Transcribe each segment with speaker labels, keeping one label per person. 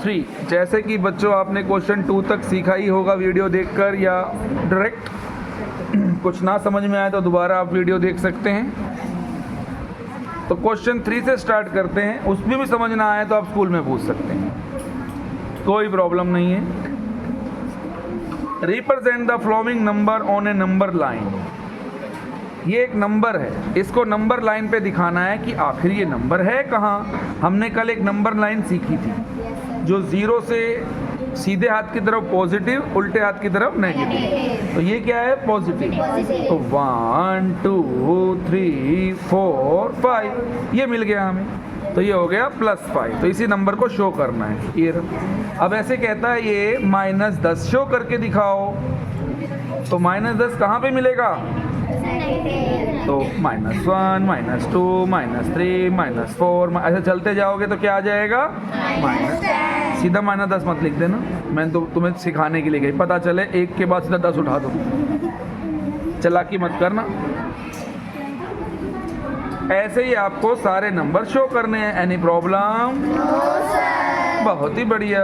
Speaker 1: 3, जैसे कि बच्चों आपने क्वेश्चन 2 तक सीखा ही होगा वीडियो देखकर या डायरेक्ट। कुछ ना समझ में आए तो दोबारा आप वीडियो देख सकते हैं। तो क्वेश्चन 3 से स्टार्ट करते हैं, उसमें भी समझ ना आए तो आप स्कूल में पूछ सकते हैं, कोई प्रॉब्लम नहीं है। Represent the following number on A number line. ये एक नंबर है, इसको नंबर लाइन पे दिखाना है कि आखिर ये नंबर है कहाँ। हमने कल एक नंबर लाइन सीखी थी जो 0 से सीधे हाथ की तरफ पॉजिटिव, उल्टे हाथ की तरफ नेगेटिव। तो ये क्या है? पॉजिटिव। तो 1 2 3 4 5 ये मिल गया हमें, तो ये हो गया +5। तो इसी नंबर को शो करना है ये। अब ऐसे कहता है ये -10 शो करके दिखाओ, तो -10 कहाँ पे मिलेगा? तो -1 -2 -3 -4 ऐसे चलते जाओगे तो क्या आ जाएगा? सीधा -10 मत लिख देना, मैं तो तुम्हें सिखाने के लिए गई, पता चले एक के बाद सीधा 10 उठा दो, चालाकी मत करना। ऐसे ही आपको सारे नंबर शो करने हैं। Any problem? बहुत ही बढ़िया।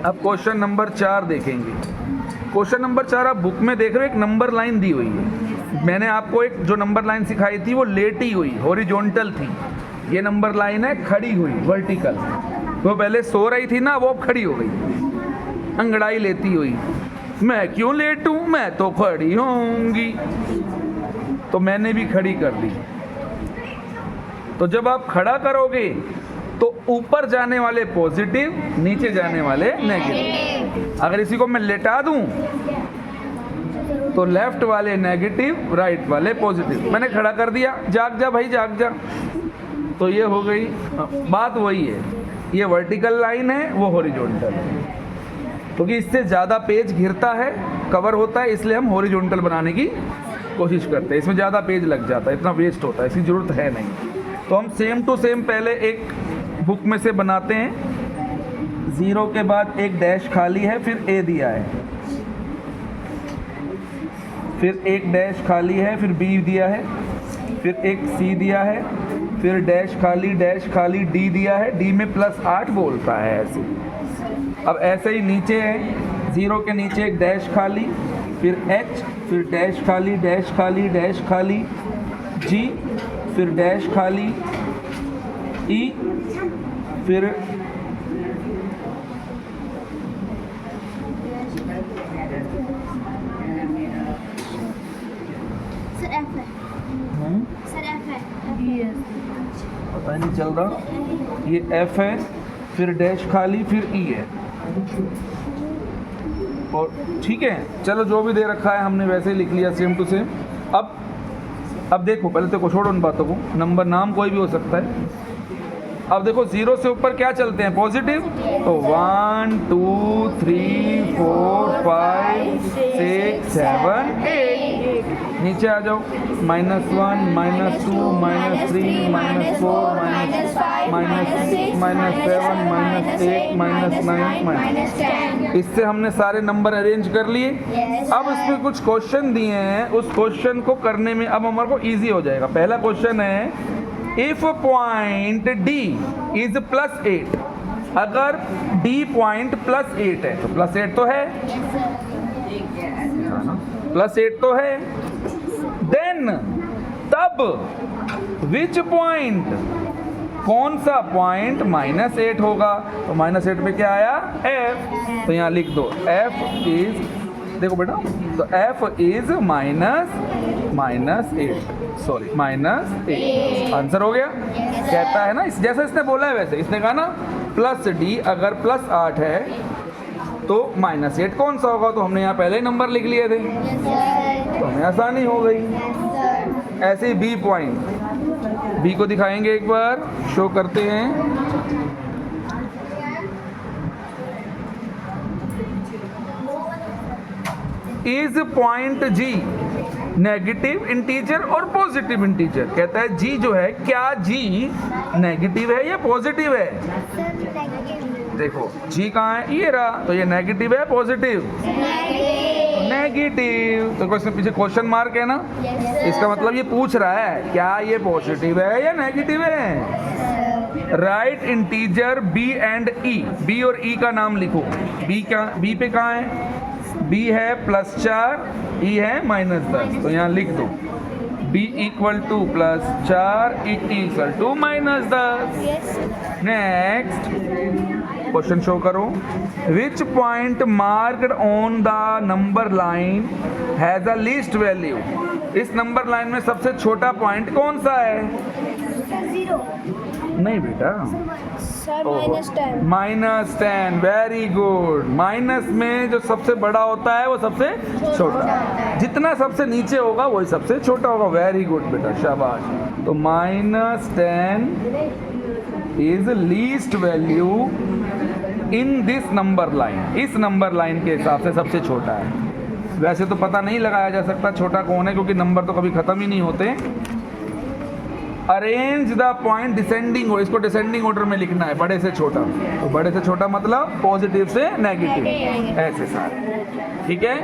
Speaker 1: अब क्वेश्चन नंबर 4 देखेंगे। क्वेश्चन नंबर 4 आप बुक में देख रहे हो, एक नंबर लाइन दी हुई है। मैंने आपको एक जो नंबर लाइन सिखाई थी वो लेटी हुई हॉरिजॉन्टल थी, ये नंबर लाइन है खड़ी हुई वर्टिकल। वो पहले सो रही थी ना, वो अब खड़ी हो गई, अंगड़ाई लेती हुई। मैं क्यों लेटूं, मैं तो खड़ी होंगी, तो मैंने भी खड़ी कर दी। तो जब आप खड़ा करोगे तो ऊपर जाने वाले पॉजिटिव, नीचे जाने वाले नेगेटिव। अगर इसी को मैं लेटा दूं तो लेफ्ट वाले नेगेटिव, राइट वाले पॉजिटिव। मैंने खड़ा कर दिया, जाग जा भाई जाग जा, तो ये हो गई। बात वही है, ये वर्टिकल लाइन है, वो हॉरिजॉन्टल है, क्योंकि इससे ज़्यादा पेज घिरता है, कवर होता है, इसलिए हम हॉरिजॉन्टल बनाने की कोशिश करते हैं। इसमें ज़्यादा पेज लग जाता है, इतना वेस्ट होता है, इसकी ज़रूरत है नहीं। तो हम सेम टू सेम पहले एक बुक में से बनाते हैं। 0 के बाद एक डैश खाली है, फिर A दिया है, फिर एक डैश खाली है, फिर B दिया है, फिर एक C दिया है, फिर डैश खाली D दिया है। D में +8 बोलता है ऐसे। अब ऐसे ही नीचे है, 0 के नीचे एक डैश खाली, फिर H, फिर डैश खाली G, फिर डैश खाली E, फिर पता नहीं चल रहा, ये F है, फिर डैश खाली, फिर E है। और ठीक है, चलो जो भी दे रखा है हमने वैसे ही लिख लिया सेम टू सेम। अब देखो, पहले तो छोड़ो उन बातों को, नंबर नाम कोई भी हो सकता है। अब देखो 0 से ऊपर क्या चलते हैं? पॉजिटिव। तो 1 2 3 4 5 6 7 8। नीचे आ जाओ, -1 -2 -3 -4 -6 -7 -8 -9 इससे हमने सारे नंबर अरेंज कर लिए। अब इसमें कुछ क्वेश्चन दिए हैं, उस क्वेश्चन को करने में अब हमारे को इजी हो जाएगा। पहला क्वेश्चन है, इफ पॉइंट D इज +8, अगर D पॉइंट +8 है, तो +8 तो है, +8 तो है। देन तब विच पॉइंट, कौन सा पॉइंट -8 होगा? तो -8 पे क्या आया? F। तो यहाँ लिख दो F इज, देखो बेटा, तो F इज -8 आंसर हो गया। कहता है ना, जैसा इसने बोला है वैसे, इसने कहा ना +D अगर +8 है तो -8 कौन सा होगा? तो हमने यहाँ पहले ही नंबर लिख लिए थे, तो हमें आसानी हो गई। ऐसे ही B पॉइंट, B को दिखाएंगे एक बार, शो करते हैं। Is point G negative integer और पॉजिटिव इंटीजर? कहता है G जो है, क्या G नेगेटिव है या पॉजिटिव है? देखो G कहाँ है? ये रहा, तो ये नेगेटिव है पॉजिटिव? नेगेटिव। तो इसमें पीछे क्वेश्चन मार्क है ना, इसका मतलब ये पूछ रहा है क्या ये पॉजिटिव है या नेगेटिव है। Right integer B and E, B और ई का नाम लिखो। बी पे कहाँ है? बी है +4, ई है -10, तो यहाँ लिख दो b equal to +4, e equal to -10। Next question show करो। Which point marked on the number line has a least value? इस नंबर लाइन में सबसे छोटा पॉइंट कौन सा है?
Speaker 2: 0
Speaker 1: नहीं बेटा,
Speaker 2: सर -10।
Speaker 1: -10, very good. माइनस में जो सबसे बड़ा होता है वो सबसे छोटा, जितना सबसे नीचे होगा वही सबसे छोटा होगा। वेरी गुड बेटा, शाबाश। तो -10 is least value in this number line, इस नंबर लाइन के हिसाब से सबसे छोटा है। वैसे तो पता नहीं लगाया जा सकता छोटा कौन है, क्योंकि नंबर तो कभी खत्म ही नहीं होते। अरेंज द पॉइंट डिसेंडिंग, इसको डिसेंडिंग ऑर्डर में लिखना है, बड़े से छोटा। तो बड़े से छोटा मतलब पॉजिटिव से नेगेटिव, ऐसे सारे। ठीक है,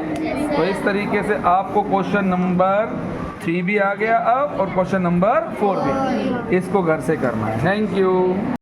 Speaker 1: तो इस तरीके से आपको क्वेश्चन नंबर 3 भी आ गया अब, और क्वेश्चन नंबर 4 भी। इसको घर से करना है। Thank you.